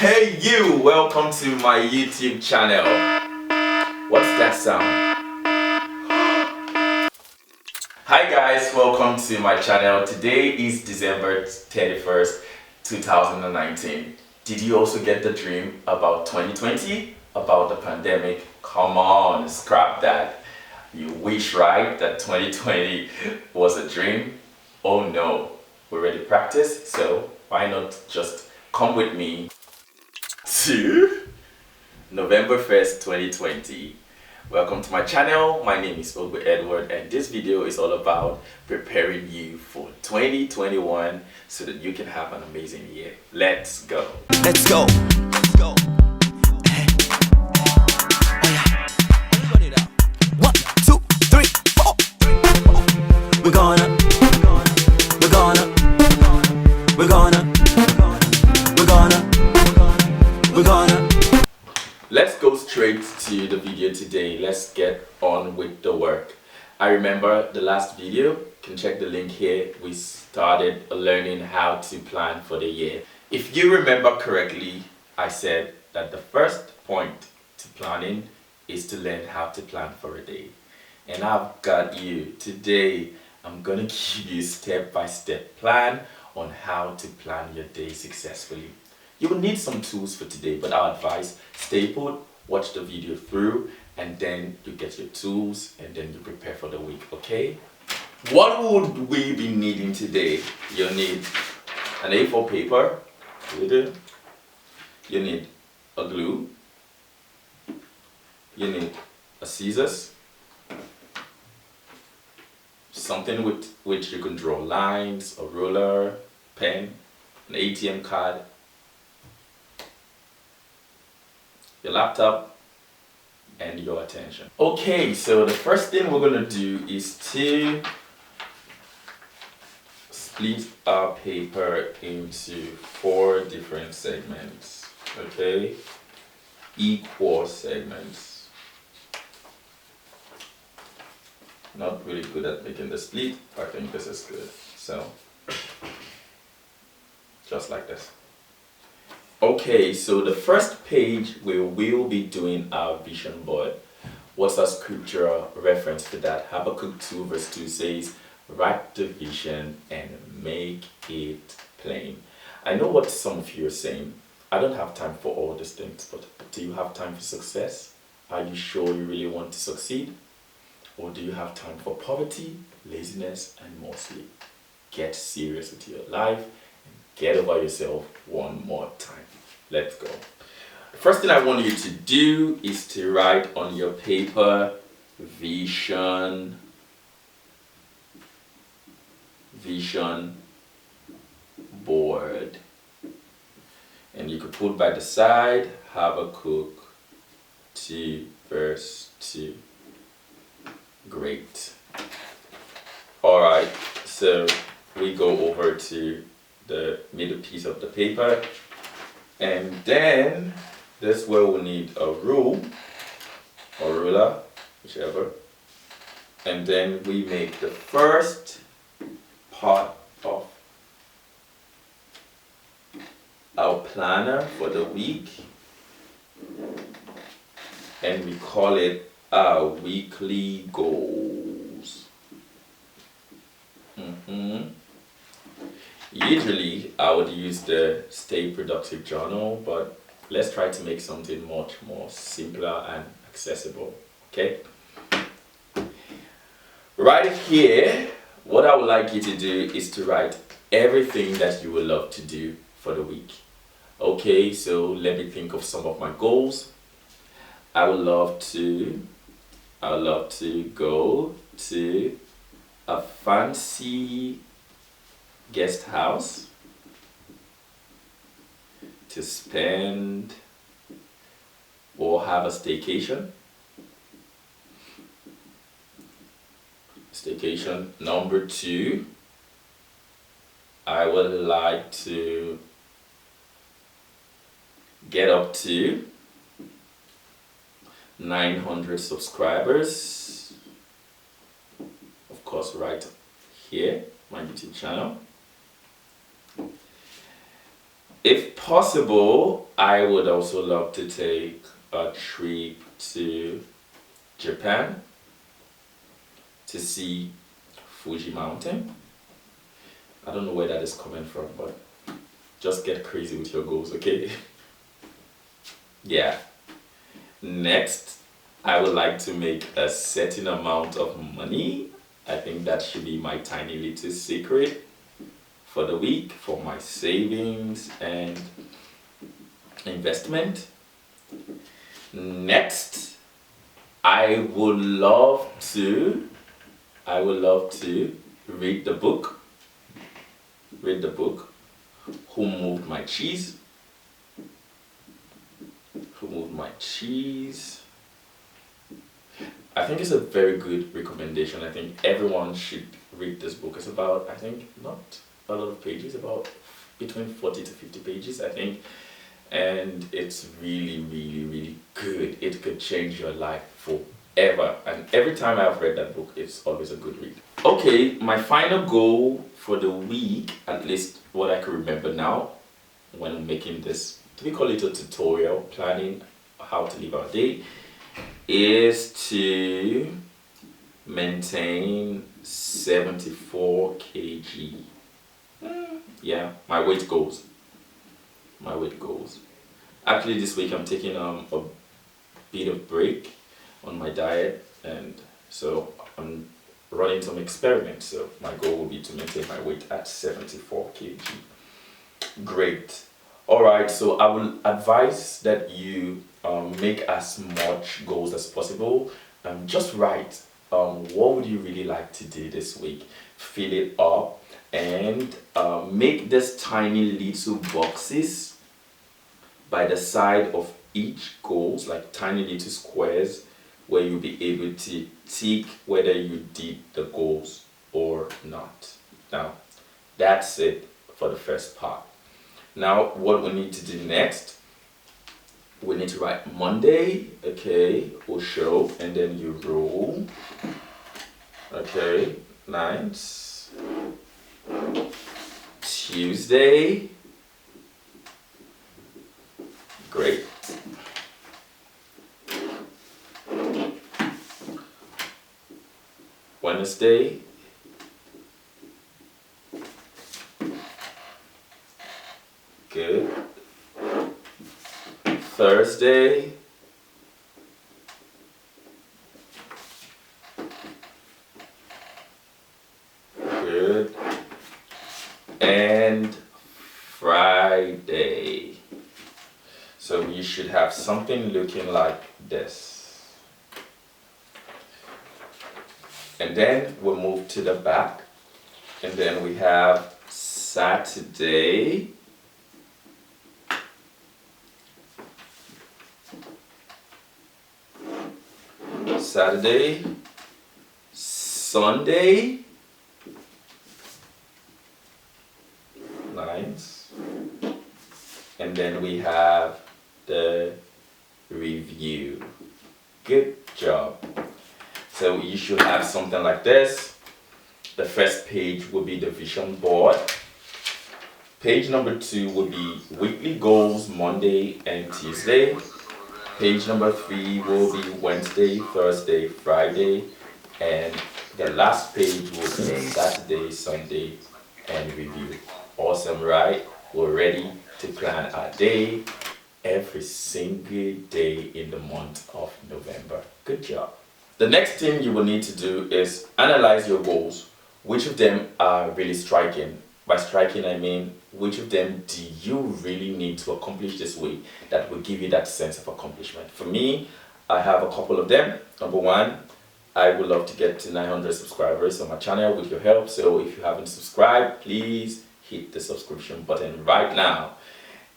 Hey you, welcome to my YouTube channel. What's that sound? Hi guys, welcome to my channel. Today is December 31st, 2019. Did you also get the dream about 2020? About the pandemic? Come on, scrap that. You wish, right, that 2020 was a dream? Oh no, we already practiced, so why not just come with me to November 1st, 2020. Welcome to my channel. My name is Edward, and this video is all about preparing you for 2021 so that you can have an amazing year. Let's go. Let's go. Let's go. Oh yeah. Run it out. 1, 2, 3, 4. We're gonna. Let's go straight to the video today. Let's get on with the work. I remember the last video, you can check the link here. We started learning how to plan for the year. If you remember correctly, I said that the first point to planning is to learn how to plan for a day. And I've got you. Today, I'm gonna give you a step-by-step plan on how to plan your day successfully. You will need some tools for today, but our advice, stay put, watch the video through, and then you get your tools, and then you prepare for the week, okay? What would we be needing today? You'll need an A4 paper, you need a glue, you need a scissors, something with which you can draw lines, a ruler, pen, an ATM card, your laptop, and your attention. Okay, so the first thing we're gonna do is to split our paper into 4 different segments, okay? Equal segments. Not really good at making the split. I think this is good. So, just like this. Okay, so the first page we will be doing our vision board. What's our scriptural reference to that? Habakkuk 2 verse 2 says, write the vision and make it plain. I know what some of you are saying. I don't have time for all these things, but do you have time for success? Are you sure you really want to succeed? Or do you have time for poverty, laziness, and more sleep? Get serious with your life and get over yourself one more time. Let's go. The first thing I want you to do is to write on your paper vision board. And you could put by the side Habakkuk 2 verse 2. Great. Alright, so we go over to the middle piece of the paper, and then this is where we need a rule or ruler, whichever, and then we make the first part of our planner for the week, and we call it our weekly goals. Usually I would use the Stay Productive journal, but let's try to make something much more simpler and accessible, okay? Right here, what I would like you to do is to write everything that you would love to do for the week. Okay, so let me think of some of my goals. I would love to go to a fancy guest house to spend or have a staycation. Staycation number 2, I would like to get up to 900 subscribers, of course right here, my YouTube channel. If possible, I would also love to take a trip to Japan to see Fuji Mountain. I don't know where that is coming from, but just get crazy with your goals, okay? Yeah. Next, I would like to make a certain amount of money. I think that should be my tiny little secret for the week, for my savings and investment. Next, I would love to read the book. Who Moved My Cheese? Who Moved My Cheese? I think it's a very good recommendation. I think everyone should read this book. It's about, I think, not a lot of pages, about between 40 to 50 pages, I think. And it's really, really, really good. It could change your life forever. And every time I've read that book, it's always a good read. Okay, my final goal for the week, at least what I can remember now when making this, we call it a tutorial, planning how to live our day, is to maintain 74 kg. Yeah, my weight goals. Actually, this week I'm taking a bit of break on my diet, and so I'm running some experiments. So my goal will be to maintain my weight at 74 kg. Great. All right, so I will advise that you make as much goals as possible. Just write what would you really like to do this week. Fill it up and make this tiny little boxes by the side of each goals, like tiny little squares where you'll be able to tick whether you did the goals or not. Now, that's it for the first part. Now, what we need to do next, we need to write Monday, okay, or show, and then you roll. Okay, nice. Tuesday, great. Wednesday, good. Thursday, good. And Friday. So you should have something looking like this. And then we'll move to the back. And then we have Saturday. Sunday, nice, and then we have the review. Good job. So you should have something like this. The first page will be the vision board. Page number 2 will be weekly goals, Monday and Tuesday. Page number 3 will be Wednesday, Thursday, Friday, and the last page will be Saturday, Sunday, and review. Awesome, right? We're ready to plan our day every single day in the month of November. Good job. The next thing you will need to do is analyze your goals. Which of them are really striking? By striking, I mean, which of them do you really need to accomplish this week that will give you that sense of accomplishment? For me, I have a couple of them. Number 1, I would love to get to 900 subscribers on my channel with your help. So if you haven't subscribed, please hit the subscription button right now.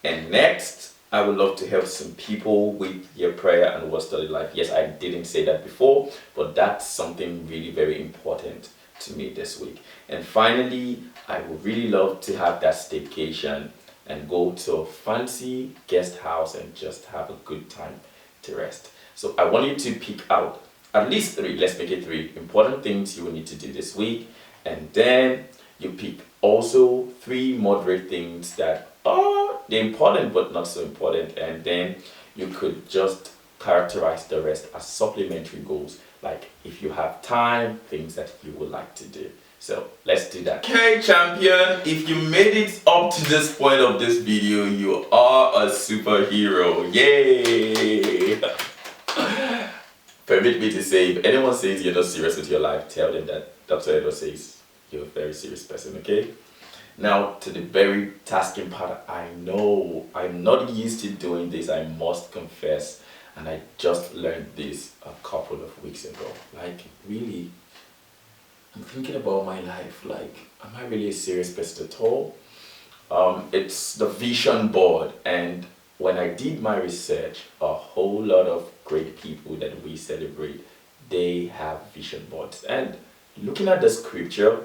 And next, I would love to help some people with your prayer and word study life. Yes, I didn't say that before, but that's something really very important to me this week. And finally, I would really love to have that staycation and go to a fancy guest house and just have a good time to rest. So I want you to pick out at least 3, let's make it 3 important things you will need to do this week, and then you pick also 3 moderate things that are they're important but not so important, and then you could just characterize the rest as supplementary goals, like if you have time, things that you would like to do. So let's do that. Okay, champion, if you made it up to this point of this video, you are a superhero. Yay! Permit me to say, if anyone says you're not serious with your life, tell them that Dr. Edward says you're a very serious person, okay? Now to the very tasking part. I know I'm not used to doing this, I must confess, and I just learned this a couple of weeks ago. Like, really, I'm thinking about my life, like, am I really a serious person at all? It's the vision board, and when I did my research, a whole lot of great people that we celebrate, they have vision boards. And looking at the scripture,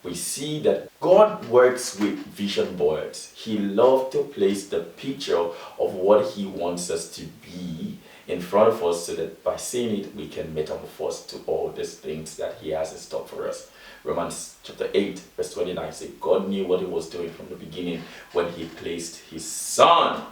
we see that God works with vision boards. He loves to place the picture of what He wants us to be in front of us, so that by seeing it, we can metamorphose to all these things that He has in store for us. Romans chapter 8, verse 29 says, God knew what He was doing from the beginning when He placed His Son,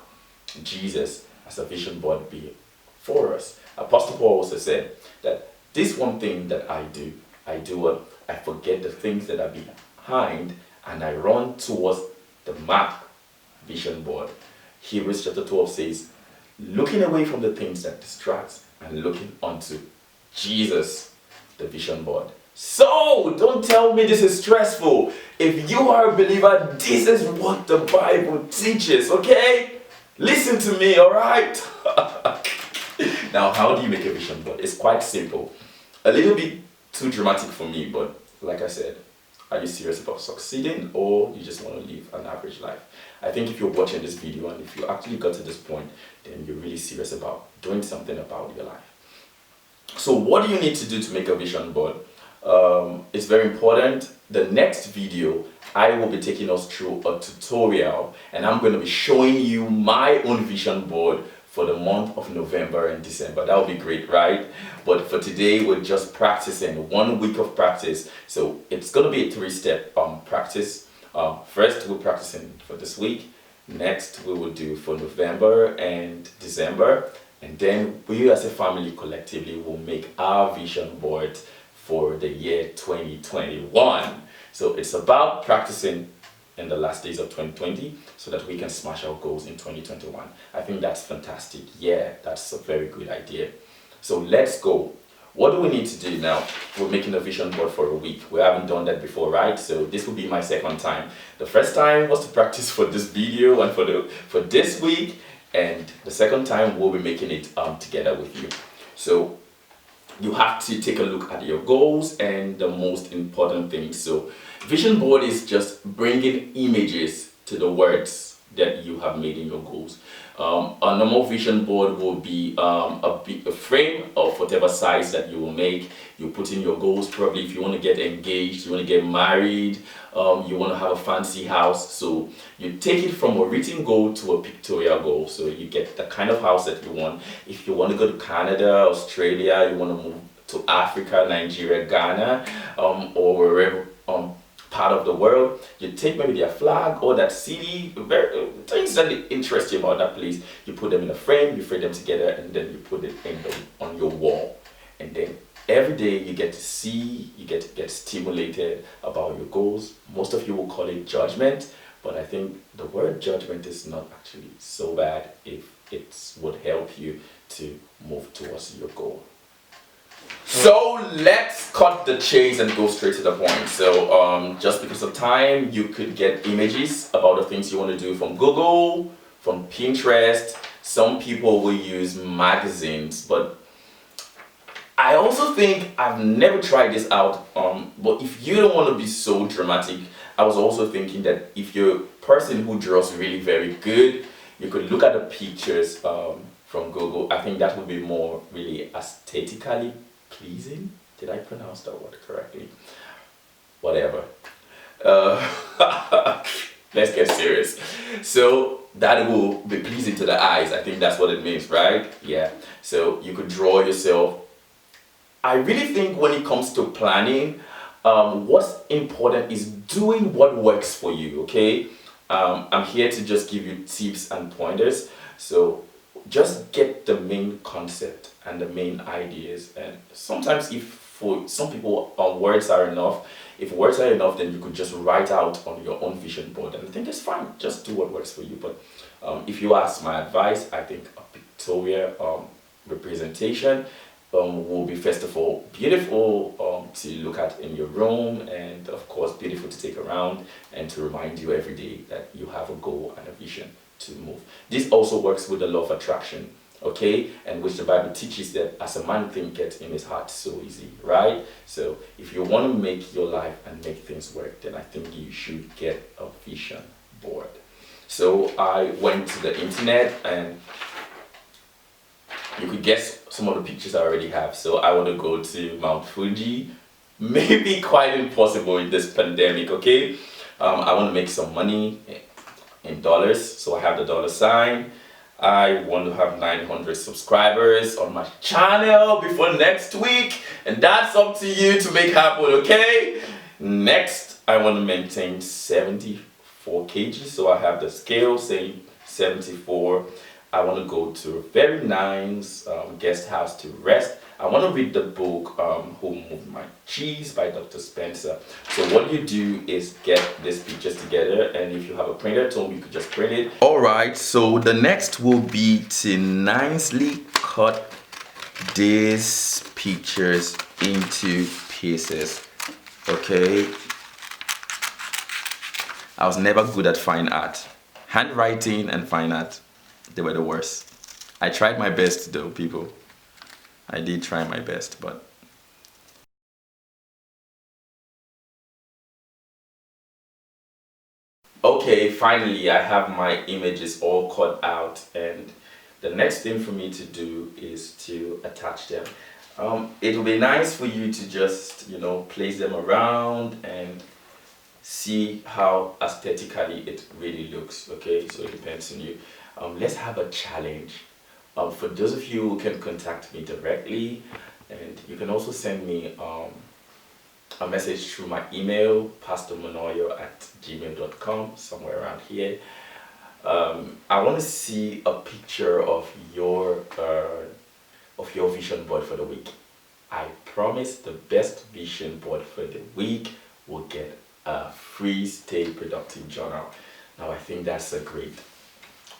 Jesus, as a vision board before us. Apostle Paul also said that this one thing that I do what? I forget the things that are behind and I run towards the mark, vision board. Hebrews chapter 12 says, looking away from the things that distract and looking onto Jesus, the vision board. So, don't tell me this is stressful. If you are a believer, this is what the Bible teaches, okay? Listen to me, alright? Now, how do you make a vision board? It's quite simple. A little bit too dramatic for me, but like I said, are you serious about succeeding, or you just want to live an average life? I think if you're watching this video and if you actually got to this point, then you're really serious about doing something about your life. So what do you need to do to make a vision board? It's very important. The next video, I will be taking us through a tutorial, and I'm going to be showing you my own vision board for the month of November and December. That would be great, right? But for today, we're just practicing, 1 week of practice. So it's going to be a 3-step practice. First, we're practicing for this week. Next, we will do for November and December. And then we as a family collectively will make our vision board for the year 2021. So it's about practicing in the last days of 2020 so that we can smash our goals in 2021. I think that's fantastic. Yeah, that's a very good idea. So let's go. What do we need to do now? We're making a vision board for a week. We haven't done that before, right? So this will be my second time. The first time was to practice for this video and for this week, and the second time we'll be making it together with you. So you have to take a look at your goals and the most important things. So vision board is just bringing images to the words that you have made in your goals. A normal vision board will be a frame of whatever size that you will make. You put in your goals. Probably if you want to get engaged, you want to get married, you want to have a fancy house. So you take it from a written goal to a pictorial goal. So you get the kind of house that you want. If you want to go to Canada, Australia, you want to move to Africa, Nigeria, Ghana, or wherever part of the world, you take maybe their flag or that city, things that interest you about that place, you put them in a frame, you frame them together, and then you put it on your wall. And then every day you get to see, you get to get stimulated about your goals. Most of you will call it judgment, but I think the word judgment is not actually so bad if it would help you to move towards your goal. So let's cut the chase and go straight to the point. So just because of time, you could get images about the things you want to do from Google, from Pinterest. Some people will use magazines, but I also think, I've never tried this out, but if you don't want to be so dramatic, I was also thinking that if you're a person who draws really very good, you could look at the pictures from Google. I think that would be more really aesthetically pleasing. Did I pronounce that word correctly? Whatever. Let's get serious. So that will be pleasing to the eyes. I think that's what it means, right? Yeah. So you could draw yourself. I really think when it comes to planning, what's important is doing what works for you, okay? I'm here to just give you tips and pointers. So just get the main concept and the main ideas. And sometimes, if for some people words are enough, if words are enough, then you could just write out on your own vision board, and I think it's fine. Just do what works for you. But if you ask my advice, I think a pictorial representation will be, first of all, beautiful to look at in your room, and of course beautiful to take around and to remind you every day that you have a goal and a vision to move. This also works with the law of attraction, okay, and which the Bible teaches that as a man thinketh in his heart, so easy, right? So if you want to make your life and make things work, then I think you should get a vision board. So I went to the internet, and you could guess some of the pictures I already have. So I want to go to Mount Fuji. Maybe quite impossible in this pandemic, okay? I want to make some money in dollars, so I have the dollar sign. I want to have 900 subscribers on my channel before next week, and that's up to you to make happen, okay? Next, I want to maintain 74 kg, so I have the scale saying 74. I want to go to a very nice guest house to rest. I want to read the book Who Moved My Cheese by Dr. Spencer. So what you do is get these pictures together, and if you have a printer at home, you could just print it. Alright, so the next will be to nicely cut these pictures into pieces. Okay, I was never good at fine art. Handwriting and fine art, they were the worst. I tried my best though, people. I did try my best, but okay, finally I have my images all cut out, and the next thing for me to do is to attach them. It will be nice for you to just, you know, place them around and see how aesthetically it really looks. Okay, so it depends on you. Let's have a challenge. For those of you who can contact me directly, and you can also send me a message through my email, pastormonoyo@gmail.com, somewhere around here. I want to see a picture of your vision board for the week. I promise the best vision board for the week will get a free Stay Productive journal. Now I think that's a great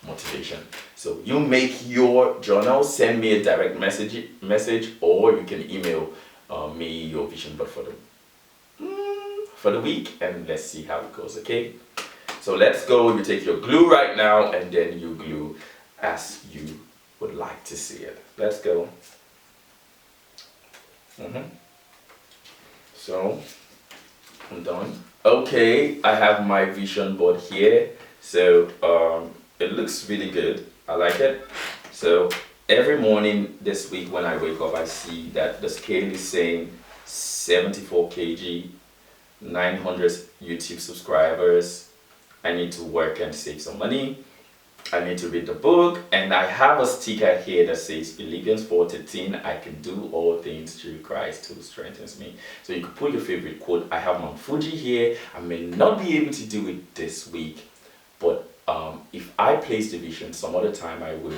motivation. So you make your journal, send me a direct message, or you can email me your vision board for the week, and let's see how it goes. Okay, so let's go. You take your glue right now, and then you glue as you would like to see it. Let's go. So I'm done. Okay, I have my vision board here. So it looks really good. I like it. So every morning this week when I wake up, I see that the scale is saying 74 kg, 900 YouTube subscribers. I need to work and save some money. I need to read the book, and I have a sticker here that says Philippians 4:13, I can do all things through Christ who strengthens me. So you could put your favorite quote. I have Mount Fuji here. I may not be able to do it this week, but if I place the vision some other time, I will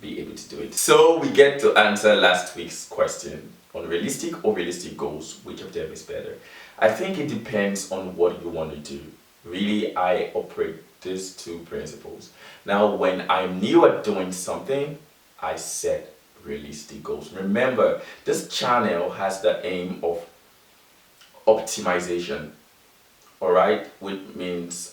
be able to do it. So we get to answer last week's question on realistic or realistic goals. Which of them is better? I think it depends on what you want to do. Really, I operate these two principles. Now, when I'm new at doing something, I set realistic goals. Remember, this channel has the aim of optimization, all right, which means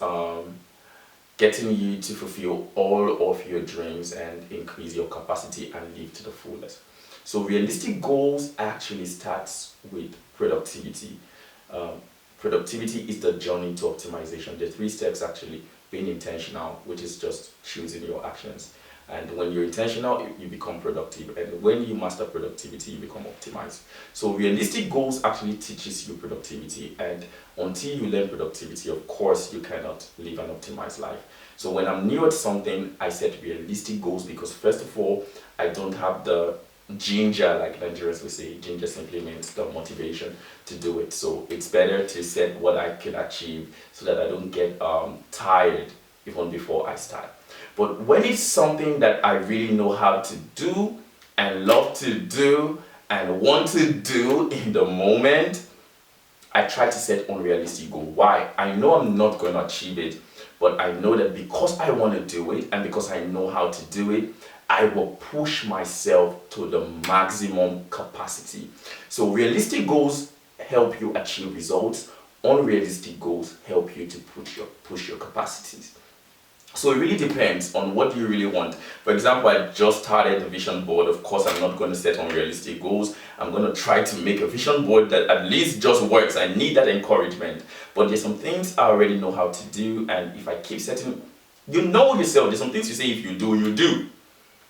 getting you to fulfill all of your dreams and increase your capacity and live to the fullest. So realistic goals actually starts with productivity. Productivity is the journey to optimization. The 3 steps actually: being intentional, which is just choosing your actions. And when you're intentional, you become productive. And when you master productivity, you become optimized. So realistic goals actually teaches you productivity. And until you learn productivity, of course, you cannot live an optimized life. So when I'm new at something, I set realistic goals because, first of all, I don't have the ginger, like Nigerians would say. Ginger simply means the motivation to do it. So it's better to set what I can achieve so that I don't get tired even before I start. But when it's something that I really know how to do and love to do and want to do in the moment, I try to set unrealistic goal. Why? I know I'm not going to achieve it, but I know that because I want to do it and because I know how to do it, I will push myself to the maximum capacity. So realistic goals help you achieve results. Unrealistic goals help you to push your capacities. So it really depends on what you really want. For example, I just started the vision board. Of course, I'm not going to set unrealistic goals. I'm going to try to make a vision board that at least just works. I need that encouragement. But there's some things I already know how to do, and if I keep setting, you know yourself, there's some things you say if you do, you do.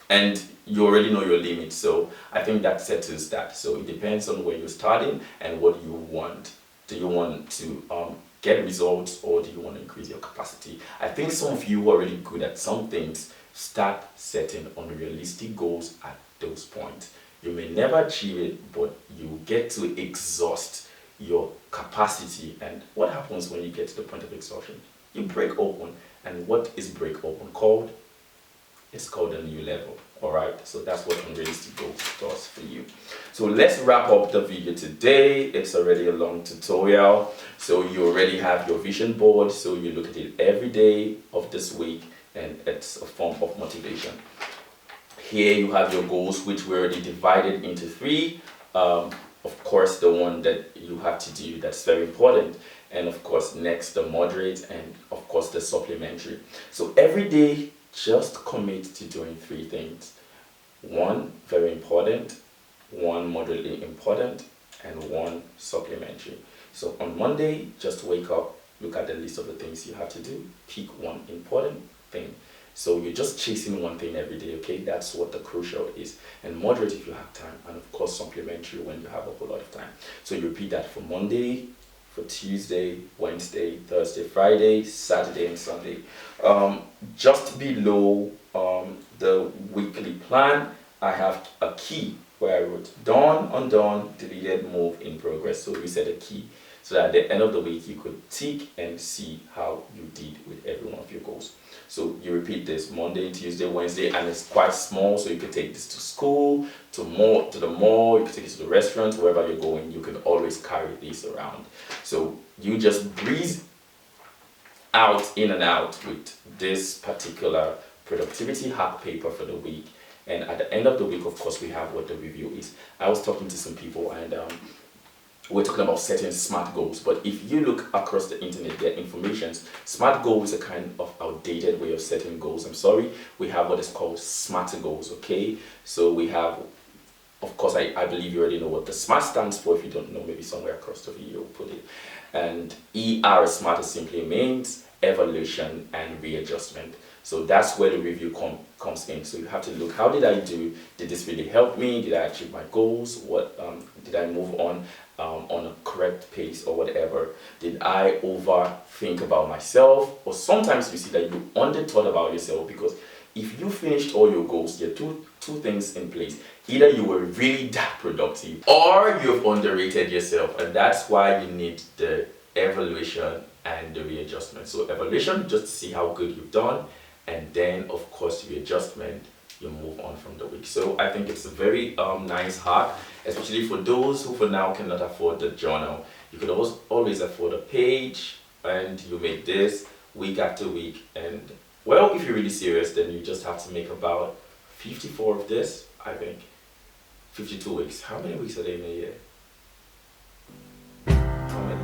And you already know your limits. So I think that settles that. So it depends on where you're starting and what you want. Do you want to get results, or do you want to increase your capacity? I think some of you are already good at some things. Start setting unrealistic goals at those points. You may never achieve it, but you get to exhaust your capacity. And what happens when you get to the point of exhaustion? You break open. And what is break open called? It's called a new level. Alright, so that's what unrealistic goals does for you. So let's wrap up the video today. It's already a long tutorial. So you already have your vision board. So you look at it every day of this week, and it's a form of motivation. Here you have your goals, which were already divided into three. Of course, the one that you have to do, that's very important. And of course, next, the moderate, and of course, the supplementary. So every day, just commit to doing three things. One, very important, one, moderately important, and one, supplementary. So on Monday, just wake up, look at the list of the things you have to do, pick one important thing. So you're just chasing one thing every day, okay? That's what the crucial is. And moderate if you have time, and of course supplementary when you have a whole lot of time. So you repeat that for Monday, for Tuesday, Wednesday, Thursday, Friday, Saturday, and Sunday. Just below the weekly plan, I have a key where I wrote done, undone, deleted, move, in progress. So we set a key so that at the end of the week you could tick and see how you did with every one of your goals. So you repeat this Monday, Tuesday, Wednesday, and it's quite small, so you can take this to school, to the mall, you can take it to the restaurant, wherever you're going, you can always carry this around. So you just breeze out, in and out with this particular productivity hack paper for the week. And at the end of the week, of course, we have what the review is. I was talking to some people, and we're talking about setting SMART goals. But if you look across the internet, there are informations. SMART goals is a kind of outdated way of setting goals. I'm sorry. We have what is called SMART goals, okay? So we have, of course, I believe you already know what the SMART stands for. If you don't know, maybe somewhere across the video, put it. And ER, SMART, simply means evaluation and readjustment. So that's where the review comes in. So you have to look, how did I do? Did this really help me? Did I achieve my goals? What did I move on a correct pace or whatever? Did I overthink about myself? Or sometimes you see that you underthought about yourself, because if you finished all your goals, there are two things in place. Either you were really that productive, or you've underrated yourself, and that's why you need the evaluation and the readjustment. So evaluation, just to see how good you've done, and then of course readjustment, you move on from the week. So I think it's a very nice hack, especially for those who for now cannot afford the journal. You could always afford a page, and you make this week after week. And well, if you're really serious, then you just have to make about 54 of this. I think 52 weeks. How many weeks are there in a year? How many?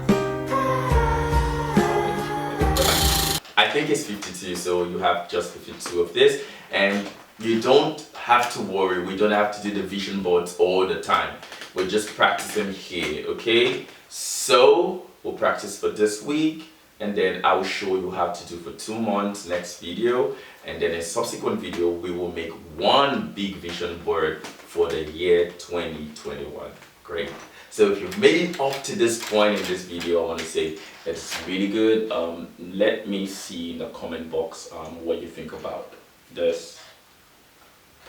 I think it's 52, so you have just 52 of this, and you don't have to worry. We don't have to do the vision boards all the time. We're just practicing here, okay? So we'll practice for this week, and then I will show you how to do for 2 months next video, and then in subsequent video we will make one big vision board for the year 2021. Great. So if you've made it up to this point in this video, I want to say it's really good. Let me see in the comment box what you think about this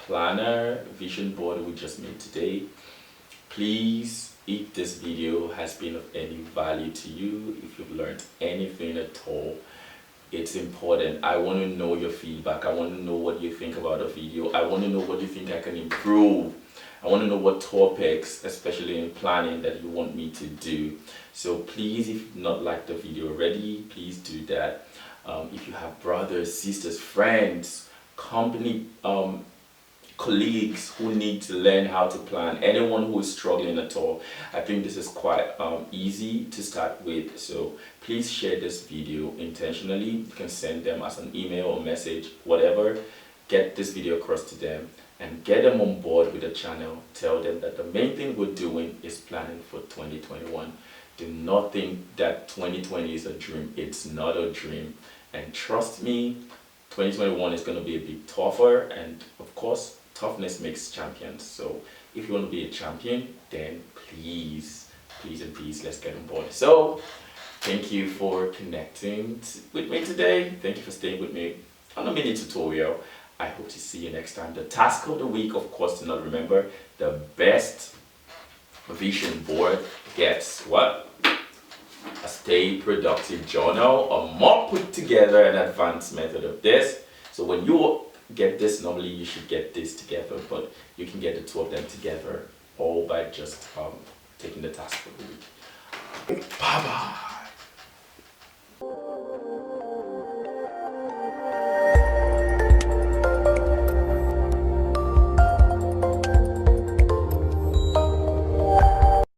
planner vision board we just made today. Please, if this video has been of any value to you, if you've learned anything at all, it's important. I want to know your feedback. I want to know what you think about the video. I want to know what you think I can improve. I want to know what topics, especially in planning, that you want me to do. So please, if you've not liked the video already, please do that. If you have brothers, sisters, friends, company colleagues who need to learn how to plan, anyone who is struggling at all, I think this is quite easy to start with. So please share this video intentionally. You can send them as an email or message, whatever. Get this video across to them and get them on board with the channel. Tell them that the main thing we're doing is planning for 2021. Do not think that 2020 is a dream. It's not a dream. And trust me, 2021 is going to be a bit tougher, and of course toughness makes champions. So if you want to be a champion, then please and please, let's get on board. So thank you for connecting with me today. Thank you for staying with me on a mini tutorial. I hope to see you next time. The task of the week, of course, do not remember, the best vision board gets what? A stay productive journal, a more put together and advanced method of this. So when you get this, normally you should get this together, but you can get the two of them together all by just taking the task for the week. Bye bye.